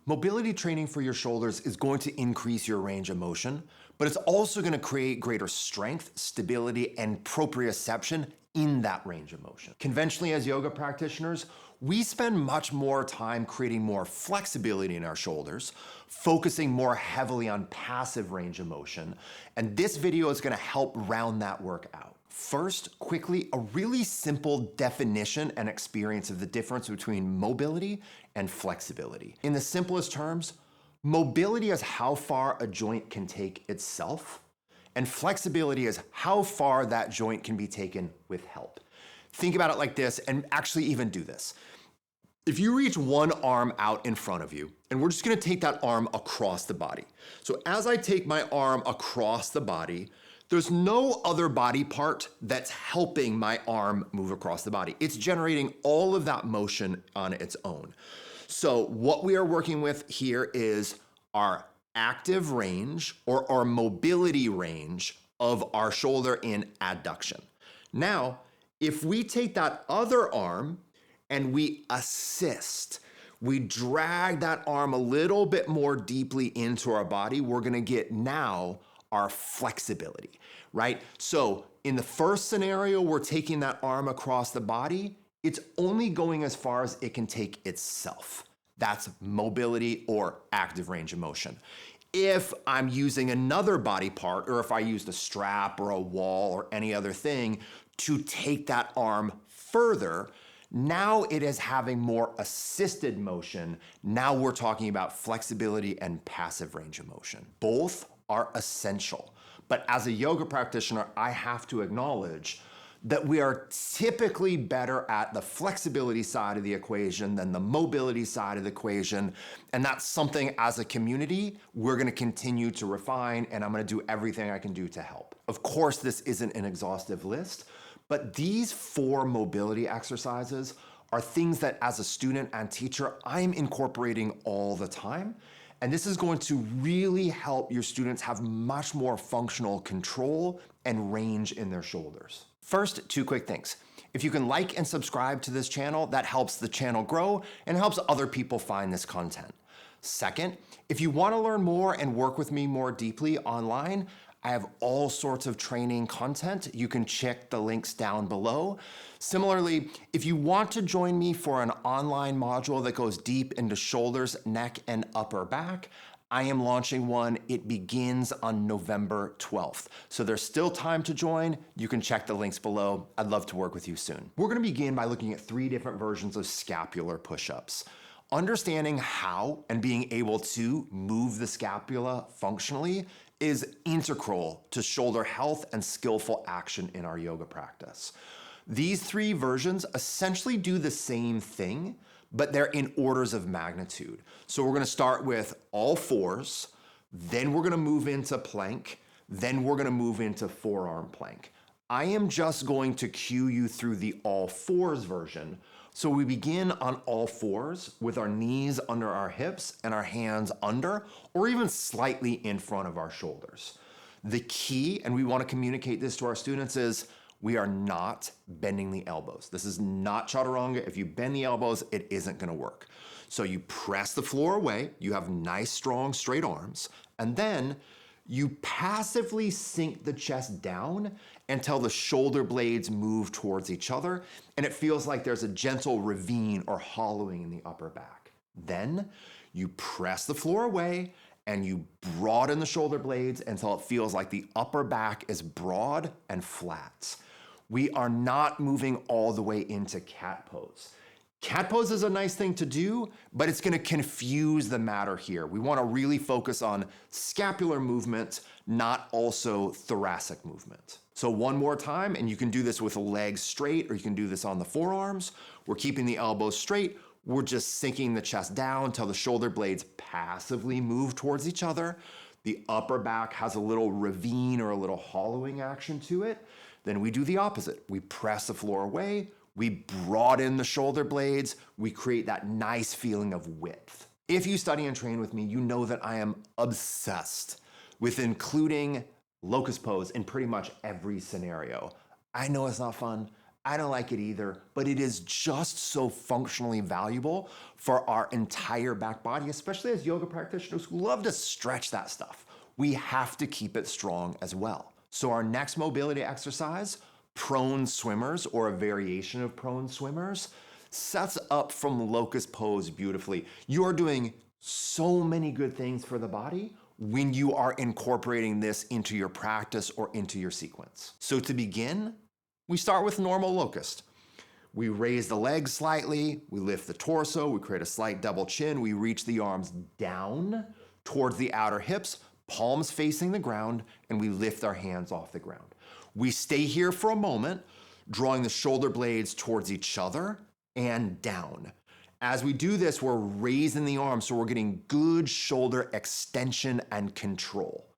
Mobility training for your shoulders is going to increase your range of motion, but it's also going to create greater strength, stability, and proprioception in that range of motion. Conventionally, as yoga practitioners, we spend much more time creating more flexibility in our shoulders, focusing more heavily on passive range of motion, and this video is going to help round that work out. First, quickly, a really simple definition and experience of the difference between mobility and flexibility. In the simplest terms, mobility is how far a joint can take itself, and flexibility is how far that joint can be taken with help. Think about it like this, and actually even do this. If you reach one arm out in front of you, and we're just gonna take that arm across the body. So as I take my arm across the body, there's no other body part that's helping my arm move across the body. It's generating all of that motion on its own. So what we are working with here is our active range or our mobility range of our shoulder in adduction. Now, if we take that other arm and we assist, we drag that arm a little bit more deeply into our body, we're gonna get now our flexibility, right? So in the first scenario, we're taking that arm across the body, it's only going as far as it can take itself. That's mobility or active range of motion. If I'm using another body part, or if I used a strap or a wall or any other thing to take that arm further, now it is having more assisted motion. Now we're talking about flexibility and passive range of motion. Both are essential. But as a yoga practitioner, I have to acknowledge that we are typically better at the flexibility side of the equation than the mobility side of the equation. And that's something as a community, we're gonna continue to refine, and I'm gonna do everything I can do to help. Of course, this isn't an exhaustive list, but these 4 mobility exercises are things that as a student and teacher, I'm incorporating all the time. And this is going to really help your students have much more functional control and range in their shoulders. First, 2 quick things. If you can like and subscribe to this channel, that helps the channel grow and helps other people find this content. Second, if you want to learn more and work with me more deeply online, I have all sorts of training content. You can check the links down below. Similarly, if you want to join me for an online module that goes deep into shoulders, neck, and upper back, I am launching one. It begins on November 12th. So there's still time to join. You can check the links below. I'd love to work with you soon. We're gonna begin by looking at 3 different versions of scapular push-ups. Understanding how and being able to move the scapula functionally is integral to shoulder health and skillful action in our yoga practice. These 3 versions essentially do the same thing, but they're in orders of magnitude. So we're gonna start with all 4s, then we're gonna move into plank, then we're gonna move into forearm plank. I am just going to cue you through the all 4s version. So we begin on all 4s with our knees under our hips and our hands under, or even slightly in front of our shoulders. The key, and we want to communicate this to our students, is we are not bending the elbows. This is not chaturanga. If you bend the elbows, it isn't going to work. So you press the floor away, you have nice, strong, straight arms, and then you passively sink the chest down until the shoulder blades move towards each other, and it feels like there's a gentle ravine or hollowing in the upper back. Then you press the floor away and you broaden the shoulder blades until it feels like the upper back is broad and flat. We are not moving all the way into cat pose. Cat pose is a nice thing to do, but it's gonna confuse the matter here. We wanna really focus on scapular movement, not also thoracic movement. So one more time, and you can do this with the legs straight, or you can do this on the forearms. We're keeping the elbows straight. We're just sinking the chest down until the shoulder blades passively move towards each other. The upper back has a little ravine or a little hollowing action to it. Then we do the opposite. We press the floor away, we broaden the shoulder blades, we create that nice feeling of width. If you study and train with me, you know that I am obsessed with including locust pose in pretty much every scenario. I know it's not fun. I don't like it either, but it is just so functionally valuable for our entire back body, especially as yoga practitioners who love to stretch that stuff. We have to keep it strong as well. So our next mobility exercise, prone swimmers or a variation of prone swimmers, sets up from locust pose beautifully. You are doing so many good things for the body when you are incorporating this into your practice or into your sequence. So to begin, we start with normal locust. We raise the legs slightly, we lift the torso, we create a slight double chin, we reach the arms down towards the outer hips, palms facing the ground, and we lift our hands off the ground. We stay here for a moment, drawing the shoulder blades towards each other and down. As we do this, we're raising the arms, so we're getting good shoulder extension and control.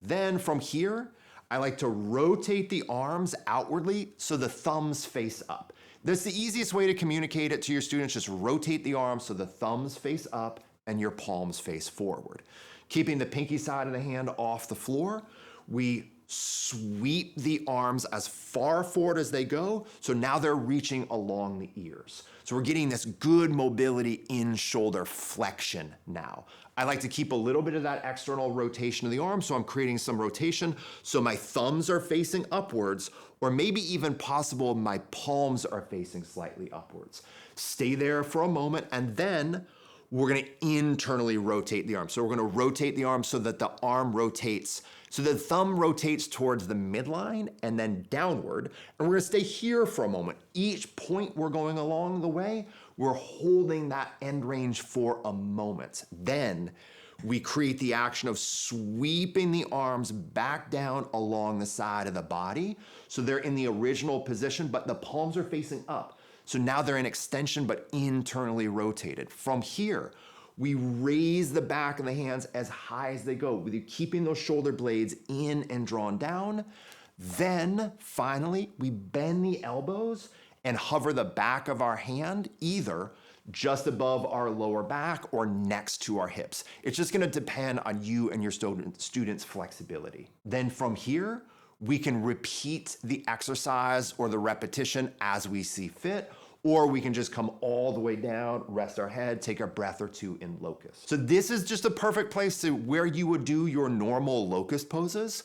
Then from here, I like to rotate the arms outwardly so the thumbs face up. That's the easiest way to communicate it to your students. Just rotate the arms so the thumbs face up and your palms face forward. Keeping the pinky side of the hand off the floor, we sweep the arms as far forward as they go, so now they're reaching along the ears. So we're getting this good mobility in shoulder flexion now. I like to keep a little bit of that external rotation of the arm, so I'm creating some rotation so my thumbs are facing upwards, or maybe even possible my palms are facing slightly upwards. Stay there for a moment, and then we're gonna internally rotate the arm. So we're gonna rotate the arm so that the arm rotates, so the thumb rotates towards the midline and then downward. And we're gonna stay here for a moment. Each point we're going along the way, we're holding that end range for a moment. Then we create the action of sweeping the arms back down along the side of the body. So they're in the original position, but the palms are facing up. So now they're in extension, but internally rotated. From here, we raise the back of the hands as high as they go, with you keeping those shoulder blades in and drawn down. Then finally, we bend the elbows and hover the back of our hand either just above our lower back or next to our hips. It's just gonna depend on you and your student's flexibility. Then from here, we can repeat the exercise or the repetition as we see fit, or we can just come all the way down, rest our head, take a breath or two in locust. So this is just a perfect place to where you would do your normal locust poses.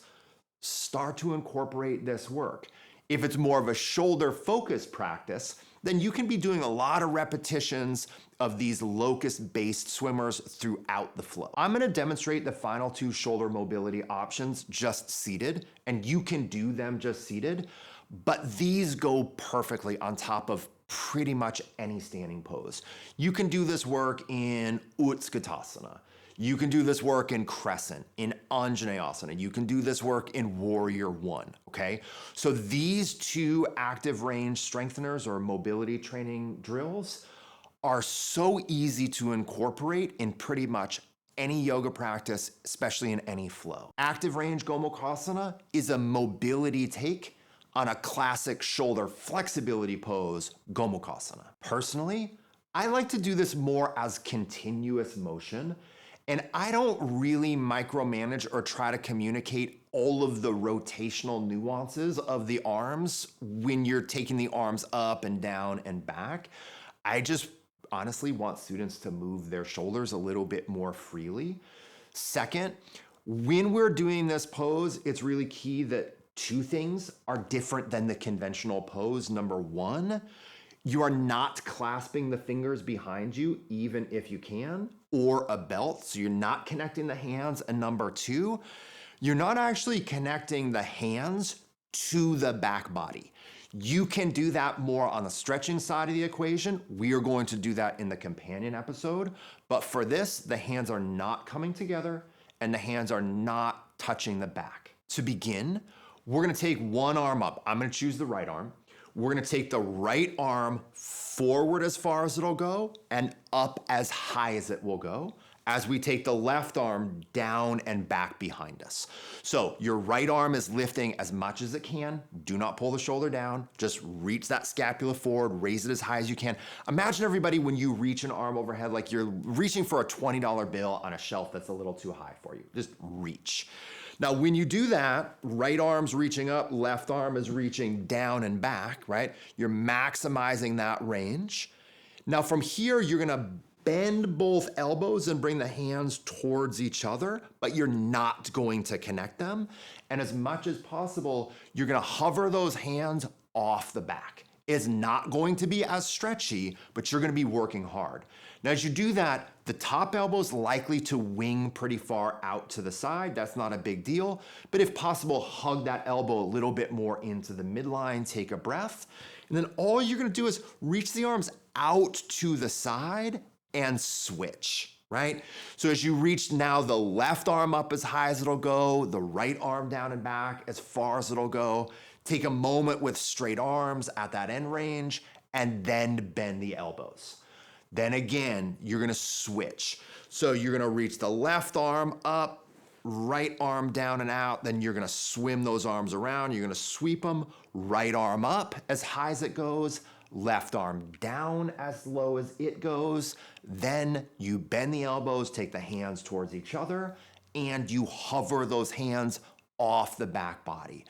Start to incorporate this work. If it's more of a shoulder focused practice, then you can be doing a lot of repetitions of these locust-based swimmers throughout the flow. I'm gonna demonstrate the final two shoulder mobility options just seated, and you can do them just seated, but these go perfectly on top of pretty much any standing pose. You can do this work in Utkatasana. You can do this work in crescent, in Anjaneyasana. You can do this work in Warrior One, okay? So these two active range strengtheners or mobility training drills are so easy to incorporate in pretty much any yoga practice, especially in any flow. Active range Gomukhasana is a mobility take on a classic shoulder flexibility pose, Gomukhasana. Personally, I like to do this more as continuous motion, and I don't really micromanage or try to communicate all of the rotational nuances of the arms when you're taking the arms up and down and back. I just honestly want students to move their shoulders a little bit more freely. Second, when we're doing this pose, it's really key that two things are different than the conventional pose. Number one, you are not clasping the fingers behind you, even if you can, or a belt, so you're not connecting the hands. And number two, you're not actually connecting the hands to the back body. You can do that more on the stretching side of the equation. We are going to do that in the companion episode. But for this, the hands are not coming together and the hands are not touching the back. To begin, we're gonna take one arm up. I'm gonna choose the right arm. We're gonna take the right arm forward as far as it'll go and up as high as it will go. as we take the left arm down and back behind us. So your right arm is lifting as much as it can. Do not pull the shoulder down. Just reach that scapula forward, raise it as high as you can. Imagine everybody when you reach an arm overhead like you're reaching for a $20 bill on a shelf that's a little too high for you. Just reach. Now, when you do that, right arm's reaching up, left arm is reaching down and back, right? You're maximizing that range. Now from here, you're gonna bend both elbows and bring the hands towards each other, but you're not going to connect them. And as much as possible, you're gonna hover those hands off the back. It's not going to be as stretchy, but you're gonna be working hard. Now, as you do that, the top elbow's likely to wing pretty far out to the side. That's not a big deal, but if possible, hug that elbow a little bit more into the midline, take a breath. And then all you're gonna do is reach the arms out to the side and switch, right? So as you reach now the left arm up as high as it'll go, the right arm down and back as far as it'll go. Take a moment with straight arms at that end range and then bend the elbows. Then again, you're gonna switch. So you're gonna reach the left arm up, right arm down and out, then you're gonna swim those arms around, you're gonna sweep them, right arm up as high as it goes, left arm down as low as it goes, then you bend the elbows, take the hands towards each other, and you hover those hands off the back body.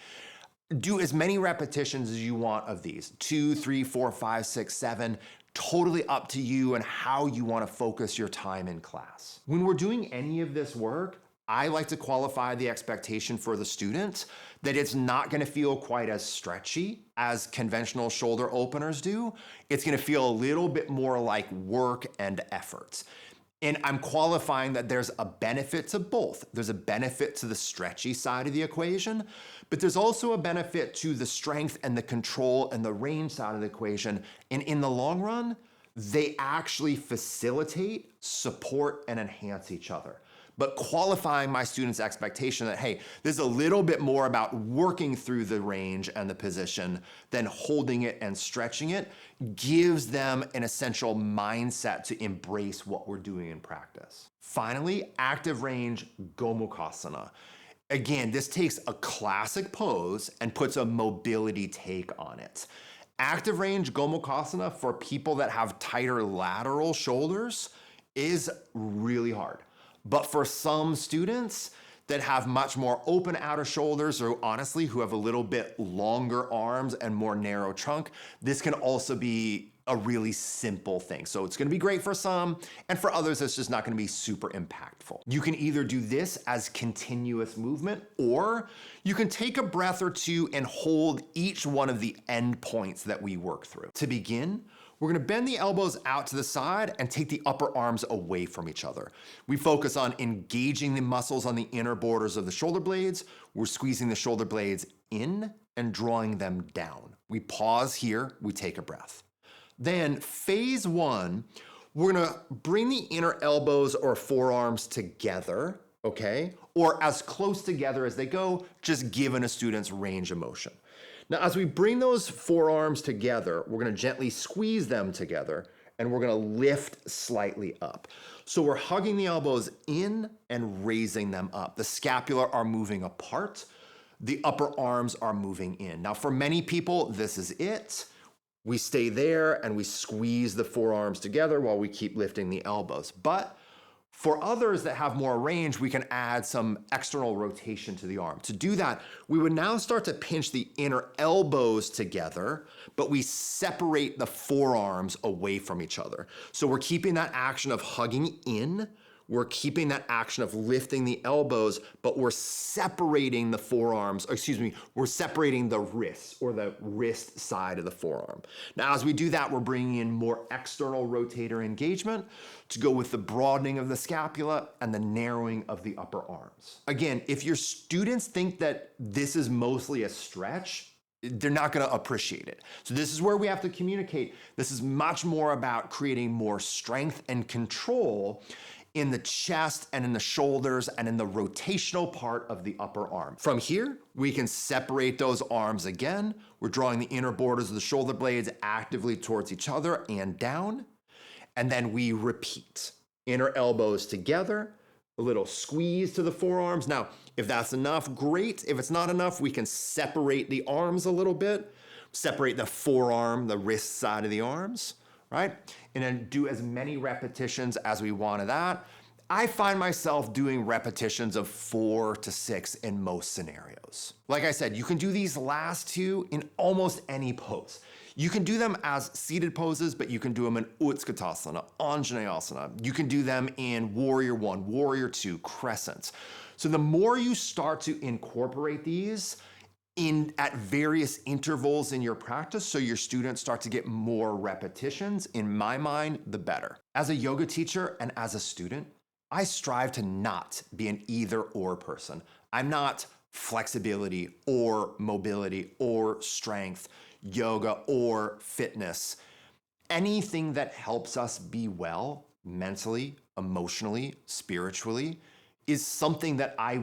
Do as many repetitions as you want of these, 2, 3, 4, 5, 6, 7, totally up to you and how you want to focus your time in class. When we're doing any of this work, I like to qualify the expectation for the student that it's not gonna feel quite as stretchy as conventional shoulder openers do. It's gonna feel a little bit more like work and effort. And I'm qualifying that there's a benefit to both. There's a benefit to the stretchy side of the equation, but there's also a benefit to the strength and the control and the range side of the equation. And in the long run, they actually facilitate, support, and enhance each other. But qualifying my students' expectation that, hey, this is a little bit more about working through the range and the position than holding it and stretching it gives them an essential mindset to embrace what we're doing in practice. Finally, active range Gomukhasana. Again, this takes a classic pose and puts a mobility take on it. Active range Gomukhasana for people that have tighter lateral shoulders is really hard. But for some students that have much more open outer shoulders, or honestly, who have a little bit longer arms and more narrow trunk, this can also be a really simple thing. So it's gonna be great for some, and for others, it's just not gonna be super impactful. You can either do this as continuous movement, or you can take a breath or two and hold each one of the end points that we work through. To begin, we're gonna bend the elbows out to the side and take the upper arms away from each other. We focus on engaging the muscles on the inner borders of the shoulder blades. We're squeezing the shoulder blades in and drawing them down. We pause here, we take a breath. Then phase one, we're gonna bring the inner elbows or forearms together, okay? Or as close together as they go, just given a student's range of motion. Now, as we bring those forearms together, we're gonna gently squeeze them together and we're gonna lift slightly up. So we're hugging the elbows in and raising them up. The scapula are moving apart. The upper arms are moving in. Now, for many people, this is it. We stay there and we squeeze the forearms together while we keep lifting the elbows. But for others that have more range, we can add some external rotation to the arm. To do that, we would now start to pinch the inner elbows together, but we separate the forearms away from each other. So we're keeping that action of hugging in, we're keeping that action of lifting the elbows, but we're separating the forearms, we're separating the wrists or the wrist side of the forearm. Now, as we do that, we're bringing in more external rotator engagement to go with the broadening of the scapula and the narrowing of the upper arms. Again, if your students think that this is mostly a stretch, they're not gonna appreciate it. So this is where we have to communicate. This is much more about creating more strength and control in the chest and in the shoulders and in the rotational part of the upper arm. From here, we can separate those arms again. We're drawing the inner borders of the shoulder blades actively towards each other and down. And then we repeat. Inner elbows together, a little squeeze to the forearms. Now, if that's enough, great. If it's not enough, we can separate the arms a little bit, separate the forearm, the wrist side of the arms, right? And then do as many repetitions as we want of that. I find myself doing repetitions of 4 to 6 in most scenarios. Like I said, you can do these last two in almost any pose. You can do them as seated poses, but you can do them in Utkatasana, Anjaneyasana. You can do them in Warrior 1, Warrior 2, Crescents. So the more you start to incorporate these at various intervals in your practice, so your students start to get more repetitions, in my mind, the better. As a yoga teacher and as a student, I strive to not be an either or person. I'm not flexibility or mobility or strength, yoga or fitness. Anything that helps us be well mentally, emotionally, spiritually is something that I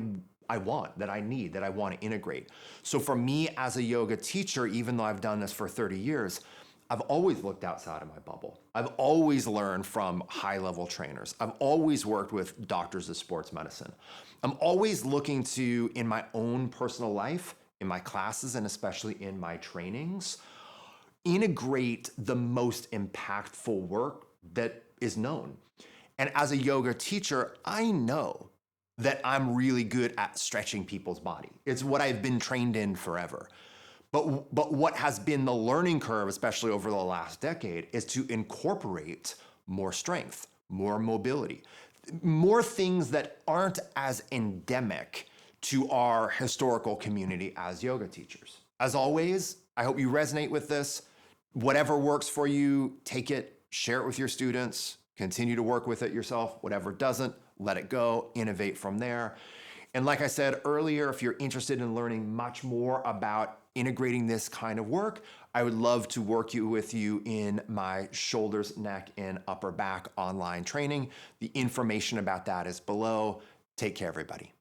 want, that I need, that I want to integrate. So for me as a yoga teacher, even though I've done this for 30 years, I've always looked outside of my bubble. I've always learned from high-level trainers. I've always worked with doctors of sports medicine. I'm always looking to, in my own personal life, in my classes, and especially in my trainings, integrate the most impactful work that is known. And as a yoga teacher, I know that I'm really good at stretching people's body. It's what I've been trained in forever. But what has been the learning curve, especially over the last decade, is to incorporate more strength, more mobility, more things that aren't as endemic to our historical community as yoga teachers. As always, I hope you resonate with this. Whatever works for you, take it, share it with your students, continue to work with it yourself. Whatever doesn't, let it go, innovate from there. And like I said earlier, if you're interested in learning much more about integrating this kind of work, I would love to work with you in my shoulders, neck, and upper back online training. The information about that is below. Take care, everybody.